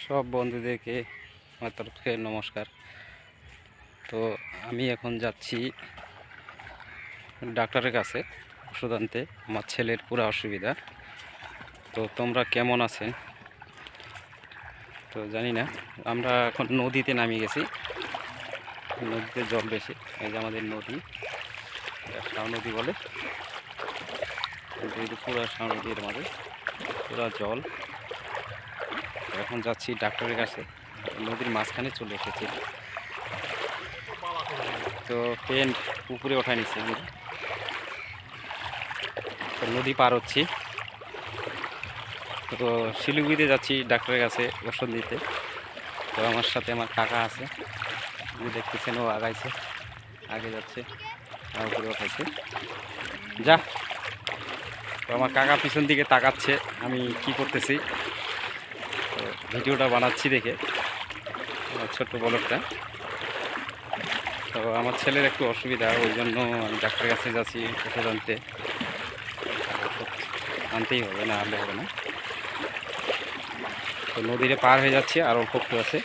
সব বন্ধুদেরকে আমার তরফ থেকে নমস্কার। তো আমি এখন যাচ্ছি ডাক্তারের কাছে ওষুধ আনতে। আমার ছেলের পুরো অসুবিধা। তো তোমরা কেমন আছেন তো জানি না। আমরা এখন নদীতে নামিয়ে গেছি, নদীতে জল বেশি। এই যে আমাদের নদী, শাও নদী বলে, কিন্তু পুরো শাও নদীর মাঝে পুরো জল। এখন যাচ্ছি ডাক্তারের কাছে, নদীর মাঝখানে চলে এসেছি। তো প্যান্ট পুকুরে ওঠায় নিচ্ছি আমরা, তো নদী পার হচ্ছি। তো শিলিগুড়িতে যাচ্ছি ডাক্তারের কাছে ওষুধ দিতে। তো আমার সাথে আমার কাকা আছে, দেখতেছেন ও আগাইছে, আগে যাচ্ছে, আর উপরে ওঠাইছে। যা, তো আমার কাকা পিছন দিকে তাকাচ্ছে আমি কি করতেছি, তো ভিডিওটা বানাচ্ছি দেখে, আমার ছোট্ট বলকটা। তো আমার ছেলের একটু অসুবিধা, ওই জন্য আমি ডাক্তারের কাছে যাচ্ছি ওষুধ আনতে। ওষুধ আনতেই হবে, না আনলে হবে না। তো নদীরে পার হয়ে যাচ্ছি, আর অল্প একটু আছে।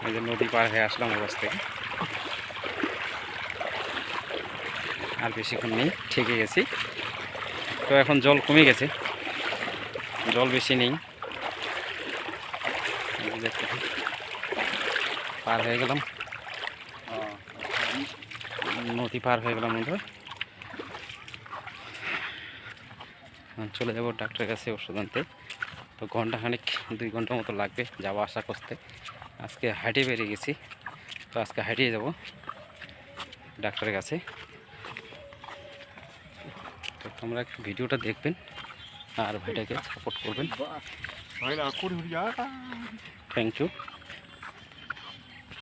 এই যে নদী পার হয়ে আসলাম ওপাশ থেকে, আর বেশিক্ষণ নেই, ঠেকে গেছি। তো এখন জল কমে গেছে, জল বেশি নেই। পার হয়ে গেলাম, নদী পার হয়ে গেলাম বন্ধু। চলে যাব ডাক্তারের কাছে ওষুধ আনতে। তো ঘন্টাখানিক 2 ঘন্টার মতো লাগবে যাওয়া আসা করতে। আজকে হাঁটিয়ে বেরিয়ে গেছি, তো আজকে হাঁটিয়ে যাব ডাক্তারের কাছে। তো তোমরা একটু ভিডিওটা দেখবেন আর ভাইটাকে সাপোর্ট করবেন। Thank you.